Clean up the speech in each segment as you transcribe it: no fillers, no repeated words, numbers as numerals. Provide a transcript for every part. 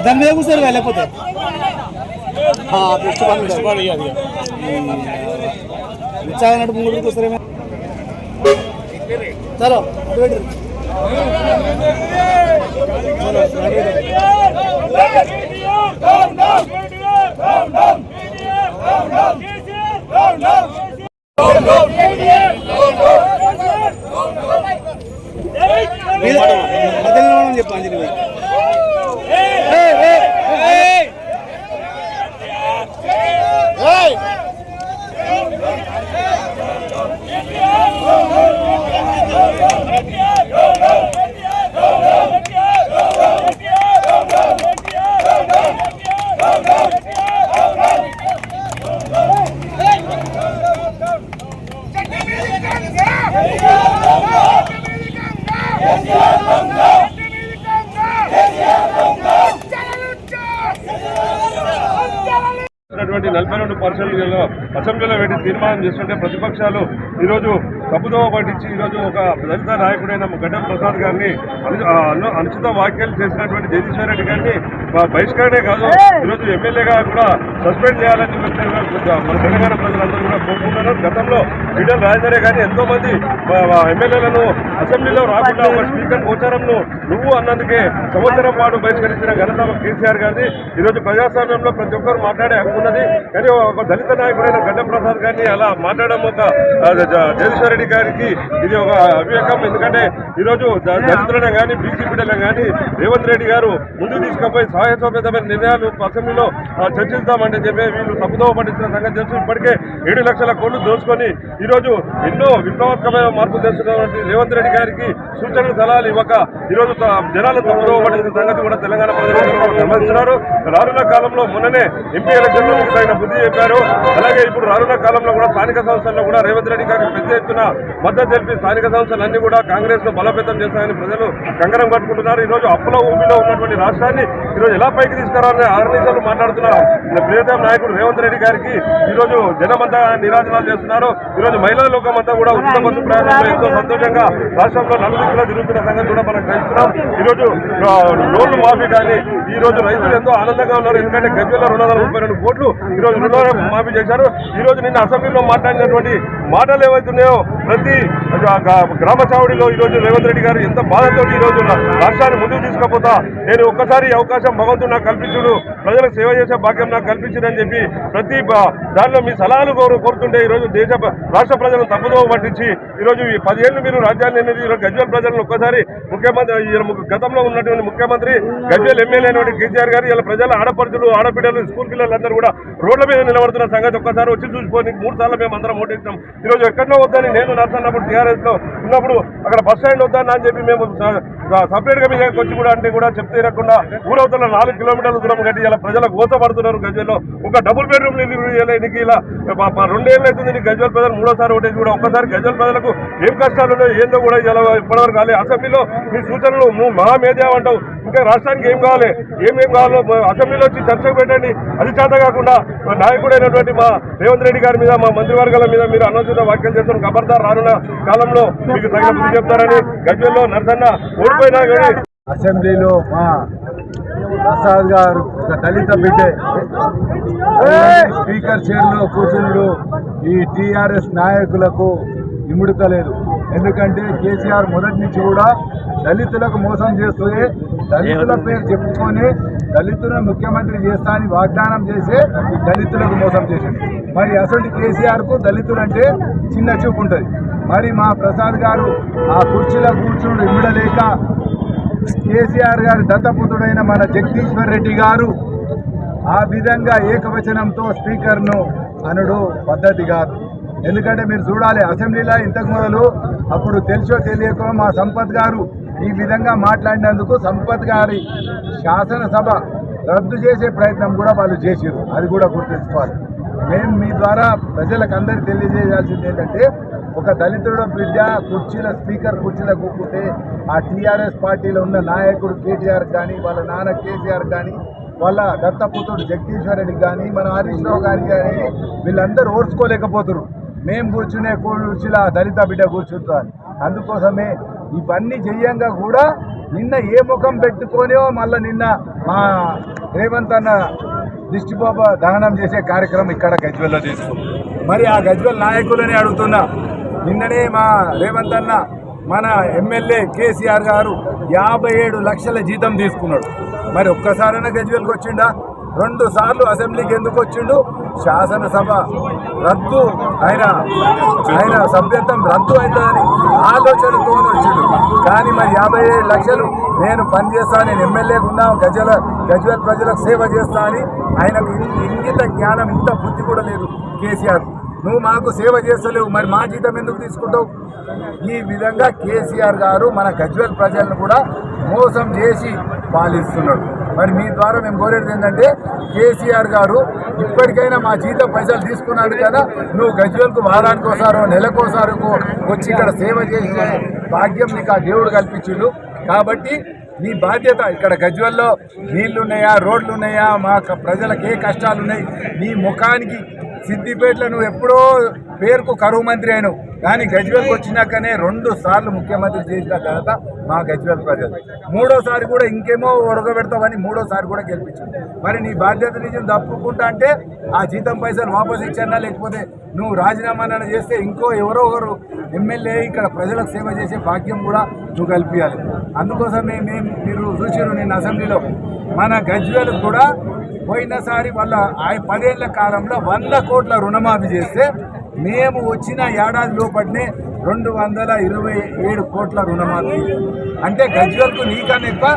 దాని మీద కూర్చోరు లేకపోతే ఇచ్చాగనట్టు ముందు కూర్చోరేమో. చలో చెప్పు అంజలి అసెంబ్లీలో పెట్టి తీర్మానం చేస్తుంటే ప్రతిపక్షాలు ఈరోజు తప్పుదోవ పట్టించి ఈరోజు ఒక దళిత నాయకుడైన గడ్డం ప్రసాద్ గారిని అనుచిత వ్యాఖ్యలు చేసినటువంటి జగదీశ్వర్ రెడ్డి గారిని బహిష్కరణే కాదు ఈరోజు ఎమ్మెల్యేగా కూడా సస్పెండ్ చేయాలని మన తెలంగాణ ప్రజలందరూ కూడా కోరుకుంటున్నారు. గతంలో ఈటల రాజేందర్ గారిని ఎంతో మంది ఎమ్మెల్యేలను అసెంబ్లీలో రాకుండా ఒక స్పీకర్ గోచారంను నువ్వు అన్నందుకే సంవత్సరం పాటు బహిష్కరించిన ఘనత కేసీఆర్ గారిది. ఈరోజు ప్రజాస్వామ్యంలో ప్రతి ఒక్కరు మాట్లాడే హక్కు ఉన్నది. కానీ ఒక దళిత నాయకుడైన గడ్డం ప్రసాద్ గారిని అలా మాట్లాడడం ఒక జగదీశ్వర్ రెడ్డి గారికి ఇది ఒక అవివేకం. ఎందుకంటే ఈరోజు దళితులను కానీ బీసీ బిడ్డలను కానీ రేవంత్ రెడ్డి గారు ముందుకు తీసుకుపోయి సాహసోపేతమైన నిర్ణయాలు అసెంబ్లీలో చర్చిస్తామంటే చెప్పి వీళ్ళు తప్పుదోవ పట్టించిన సంగతి తెలుసు. ఇప్పటికే 7 లక్షల కోట్లు దోచుకొని ఈరోజు ఎన్నో విప్లవాత్మకమైన మార్పులు తెస్తున్నటువంటి రేవంత్ రెడ్డి గారికి సూచనలు సలహాలు ఇవ్వక ఈరోజు జనాలు తప్పుదోవ పట్టించిన సంగతి కూడా తెలంగాణ ప్రజలందరూ గమనిస్తున్నారు. రానున్న కాలంలో మొన్ననే ఎంపీ ఎలక్షన్లో తగిన బుద్ధి చెప్పారు. అలాగే ఇప్పుడు రానున్న కాలంలో కూడా స్థానిక సంస్థల్లో కూడా రేవంత్ రెడ్డి గారికి పెద్ద ఎత్తున మద్దతు తెలిపి స్థానిక సంస్థలన్నీ కూడా కాంగ్రెస్ ను బలోపేతం చేస్తారని ప్రజలు కంకణం కట్టుకుంటున్నారు. ఈరోజు అప్పుల ఊపిలో ఉన్నటువంటి రాష్ట్రాన్ని ఈరోజు ఎలా పైకి తీసుకురావాలని ఆర్గనైజర్లు మాట్లాడుతున్న ప్రియతమ నాయకుడు రేవంత్ రెడ్డి గారికి ఈరోజు జనమంతా నిరాజనాలు చేస్తున్నారు. ఈరోజు మహిళా లోకమంతా కూడా ఉచిత బస్సు ప్రయాణంలో ఎంతో సంతోషంగా రాష్ట్రంలో నలుదిక్కులో తిరుగుతున్న సంగతి కూడా మనం గ్రహిస్తున్నాం. ఈరోజు లోన్లు మాఫీ కానీ ఈరోజు రైతులు ఎంతో ఆనందంగా ఉన్నారు. ఎందుకంటే గజ్వేల్లో 232 కోట్లు ఈరోజు రుణాలు మాఫీ చేశారు. ఈరోజు నిన్న అసెంబ్లీలో మాట్లాడినటువంటి మాటలు ఏవైతున్నాయో ప్రతి గ్రామ చావుడిలో ఈరోజు రేవంత్ రెడ్డి గారు ఎంత బాధతో ఈరోజు రాష్ట్రాన్ని ముందుకు తీసుకుపోతా నేను ఒక్కసారి అవకాశం భగవంతుడు నాకు కల్పించుడు ప్రజలకు సేవ చేసే భాగ్యం నాకు కల్పించిందని చెప్పి ప్రతి దానిలో మీ సలహాలు కోరుతుంటే ఈరోజు రాష్ట్ర ప్రజలను తప్పుదోవ పట్టించి ఈరోజు ఈ 10 ఏళ్ళు మీరు రాజ్యాన్ని అనేది ఈరోజు గజ్వేల్ ప్రజలను ఒక్కసారి ముఖ్యమంత్రి గతంలో ఉన్నటువంటి ముఖ్యమంత్రి గజ్వేల్ ఎమ్మెల్యే అయినటువంటి కేసీఆర్ గారు ఇలా ప్రజల ఆడపడుచులు ఆడబిడ్డలు స్కూల్ పిల్లలందరూ కూడా రోడ్ల మీద నిలబడుతున్న సంగతి ఒక్కసారి వచ్చి చూసుకొని 3 సార్లు మేము అందరం ఓటేస్తాం. ఈరోజు ఎక్కడో వద్దని నేను నడుస్తున్నప్పుడు టీఆర్ఎస్ లో ఉన్నప్పుడు అక్కడ బస్ స్టాండ్ వద్దని అని చెప్పి మేము సపరేట్ గా మీద వచ్చి కూడా అంటే కూడా చెప్తే రాకుండా ఊరవతల 4 కిలోమీటర్ల దూరం కట్టి ఇలా ప్రజలకు గోసపడుతున్నారు. గజ్వేల్లో ఒక డబుల్ బెడ్రూమ్ ఎన్నికి ఇలా 2 ఏళ్ళు అవుతుంది. గజ్వేల్ ప్రజలు 3వ ఓటేసి కూడా ఒక్కసారి గజ్వేల్ ప్రజలకు ఏం కష్టాలు ఉన్నాయో ఏందో కూడా ఇలా ఇప్పటివరకు కాలే. అసెంబ్లీలో మీ సూచనలు నువ్వు మహామేధా అంటావు. ఇంకా రాష్ట్రానికి ఏం కావాలి ఏమేం కావాలో అసెంబ్లీలో వచ్చి చర్చకు పెట్టండి. అది చేత కాకుండా నాయకుడైనటువంటి మా రేవంత్ రెడ్డి గారి మీద మా మంత్రివర్గాల మీద మీరు అనవసర వ్యాఖ్యలు చేస్తున్న ఖబర్దార్ రానున్న కాలంలో మీకు తగిన బుద్ధి చెప్తారని గజ్వేల్లో నరసన్న ఓడిపోయినా కానీ అసెంబ్లీలో మా ప్రసాద్ గారు ఒక దళిత బిడ్డే స్పీకర్ చైర్లో కూర్చున్నాడు. ఈ టీఆర్ఎస్ నాయకులకు ఇముడుతలేదు. ఎందుకంటే కేసీఆర్ మొదటి నుంచి కూడా దళితులకు మోసం చేస్తూనే దళితుల పేరు చెప్పుకొని దళితులను ముఖ్యమంత్రి చేస్తా అని వాగ్దానం చేసే దళితులకు మోసం చేసింది. మరి అసలు కేసీఆర్కు దళితులు అంటే చిన్న చూపు ఉంటుంది. మరి మా ప్రసాద్ గారు ఆ కుర్చీలో కూర్చుని ఇమ్మడలేక కేసీఆర్ గారి దత్తపుత్రుడైన మన జగదీశ్వర్ రెడ్డి గారు ఆ విధంగా ఏకవచనంతో స్పీకర్ను అనుడు పద్ధతి కాదు. ఎందుకంటే మీరు చూడాలి అసెంబ్లీలో ఇంతకు మొదలు అప్పుడు తెలుసో తెలియకో మా సంపత్ గారు ఈ విధంగా మాట్లాడినందుకు సంపత్ గారి శాసనసభ రద్దు చేసే ప్రయత్నం కూడా వాళ్ళు చేసారు. అది కూడా గుర్తుంచుకోవాలి. మేము మీ ద్వారా ప్రజలకు అందరికీ తెలియజేయాల్సింది ఏంటంటే, ఒక దళితుడు బిడ్డ స్పీకర్ కుర్చీలో కూర్చుంటే ఆ టీఆర్ఎస్ పార్టీలో ఉన్న నాయకుడు కేటీఆర్ కానీ, వాళ్ళ నాన్న కేసీఆర్ కానీ, వాళ్ళ దత్తపుత్రుడు జగదీశ్వర్ రెడ్డి కానీ, మన హరీష్ రావు గారి కానీ వీళ్ళందరూ ఓర్చుకోలేకపోతున్నారు. మేము కూర్చునే కుర్చీలో దళిత బిడ్డ కూర్చుంటారు. అందుకోసమే ఇవన్నీ చెయ్యంగా కూడా నిన్న ఏ ముఖం పెట్టుకోనో మళ్ళీ నిన్న మా రేవంత్ అన్న దిష్టిబాబా దహనం చేసే కార్యక్రమం ఇక్కడ గజ్వెల్లో తీసుకున్నాం. మరి ఆ గజ్వెల్ నాయకులని అడుగుతున్నా, నిన్ననే మా రేవంత్ అన్న మన ఎమ్మెల్యే కేసీఆర్ గారు 57 లక్షల జీతం తీసుకున్నాడు. మరి ఒక్కసారైనా గజ్వెల్కి వచ్చిండా? 2 సార్లు అసెంబ్లీకి ఎందుకు వచ్చిండు? శాసనసభ రద్దు ఆయన సభ్యత్వం రద్దు అవుతుందని ఆలోచనతో వచ్చిండు. కానీ మరి 57 లక్షలు నేను పనిచేస్తా, నేను ఎమ్మెల్యేగా ఉన్నా, గజ్వెల్ ప్రజలకు సేవ చేస్తా అని ఆయనకు ఇంగిత జ్ఞానం, ఇంత బుద్ధి కూడా లేదు కేసీఆర్. నువ్వు మాకు సేవ చేస్తలేవు, మరి మా జీతం ఎందుకు తీసుకుంటావు? ఈ విధంగా కేసీఆర్ గారు మన గజ్వెల్ ప్రజలను కూడా మోసం చేసి పాలిస్తున్నాడు. మరి మీ ద్వారా మేము కోరేది ఏంటంటే, కేసీఆర్ గారు ఇప్పటికైనా మా జీతం పైసలు తీసుకున్నాడు కదా, నువ్వు గజ్వెల్కు వారానికి ఒకసారో నెలకోసారో వచ్చి ఇక్కడ సేవ చేసే భాగ్యం నీకు ఆ దేవుడు కల్పించిండు. కాబట్టి నీ బాధ్యత, ఇక్కడ గజ్వెల్లో నీళ్లు ఉన్నాయా, రోడ్లు ఉన్నాయా, మా ప్రజలకు ఏ కష్టాలు ఉన్నాయి, నీ ముఖానికి సిద్దిపేటలో నువ్వు ఎప్పుడో పేరుకు కరువు మంత్రి అయినావు, కానీ గజ్వెల్కి వచ్చినాకనే 2 సార్లు ముఖ్యమంత్రి చేసిన ఘనత మా గజ్వెల్ ప్రజలు. 3వసారి కూడా ఇంకేమో ఒరగబెడతావని 3వసారి కూడా గెలిపించింది. మరి నీ బాధ్యత నిజం తప్పుకుంటా అంటే ఆ జీతం పైసలు వాపసు ఇచ్చన్నా, లేకపోతే నువ్వు రాజీనామా చేస్తే ఇంకో ఎవరో ఒకరు ఎమ్మెల్యే ఇక్కడ ప్రజలకు సేవ చేసే భాగ్యం కూడా నువ్వు కల్పించాలి. అందుకోసమే మీరు చూసారు నేను అసెంబ్లీలో మన గజ్వెల్ కూడా పోయినసారి వాళ్ళ 10 ఏళ్ల కాలంలో 100 కోట్ల రుణమాఫీ చేస్తే మేము వచ్చిన ఏడాది లోపలనే 227 కోట్ల రుణమాఫీ. అంటే గజ్వెల్కు నీకన్నా ఎక్కువ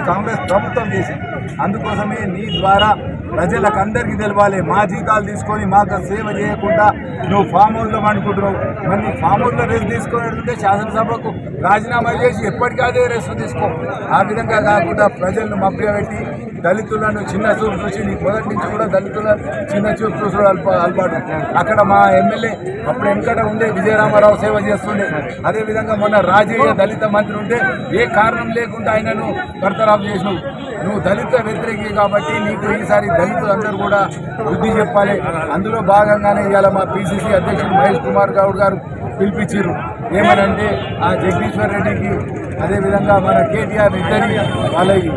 కాంగ్రెస్ ప్రభుత్వం చేసింది. అందుకోసమే నీ ద్వారా ప్రజలకు అందరికీ తెలవాలి. మా జీతాలు తీసుకొని మాకు సేవ చేయకుండా నువ్వు ఫామ్ హౌస్లో అనుకుంటున్నావు. మరి నీ ఫామ్ హౌస్లో రెస్ట్ తీసుకున్నట్టుంటే శాసనసభకు రాజీనామా చేసి ఎప్పటికీ అదే రెస్ట్ తీసుకో. ఆ విధంగా కాకుండా ప్రజలను మభ్యపెట్టి దళితులను చిన్న చూపు చూసి, నీ మొదటి నుంచి కూడా దళితులను చిన్న చూపు చూసడం అలవాటు. అక్కడ మా ఎమ్మెల్యే అప్పుడు వెంకట ఉండే విజయరామారావు సేవ చేస్తుండే. అదేవిధంగా మొన్న రాజయ్య దళిత మంత్రి ఉంటే ఏ కారణం లేకుండా ఆయనను బర్తరాఫ్ చేసినావు. నువ్వు దళిత వ్యతిరేకి కాబట్టి నీకు ఈసారి దళితులందరూ కూడా బుద్ధి చెప్పాలి. అందులో భాగంగానే ఇవాళ మా పిసిసి అధ్యక్షుడు మహేష్ కుమార్ గౌడ్ గారు పిలిపించారు. ఏమనంటే ఆ జగదీశ్వర్ రెడ్డికి, అదేవిధంగా మన కేటీఆర్ ఇద్దరి వాళ్ళకి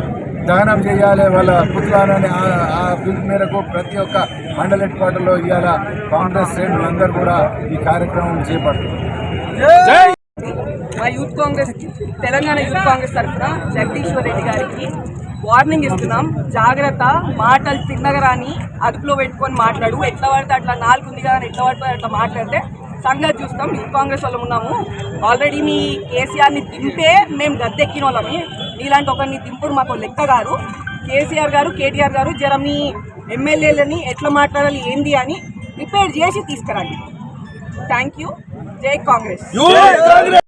దహనం చేయాలి వాళ్ళ పుత్రాలని ఆ పిలుపు మేరకు ప్రతి ఒక్క మండల హెడ్ క్వార్టర్లో ఇవాళ కాంగ్రెస్ శ్రేణులందరూ కూడా ఈ కార్యక్రమం చేపడుతున్నారు. మా యూత్ కాంగ్రెస్, తెలంగాణ యూత్ కాంగ్రెస్ తరఫున జగదీశ్వర్ రెడ్డి గారికి వార్నింగ్ ఇస్తున్నాం. జాగ్రత్త, మాటలు తిన్నగరాని అదుపులో పెట్టుకొని మాట్లాడు. ఎట్లా పడితే అట్లా 4 ఉంది కదా, ఎట్లా పడితే అట్లా మాట్లాడితే సంగతి చూస్తాం. యూత్ కాంగ్రెస్ వాళ్ళు ఉన్నాము. ఆల్రెడీ మీ కేసీఆర్ని దింపే మేము గద్దెక్కిన వాళ్ళమి. నీలాంటి ఒకరిని దింపుడు మాకు లెక్క కాదు. కేసీఆర్ గారు, కేటీఆర్ గారు జర మీ ఎమ్మెల్యేలని ఎట్లా మాట్లాడాలి ఏంది అని ప్రిపేర్ చేసి తీసుకురండి. Thank you. జై కాంగ్రెస్.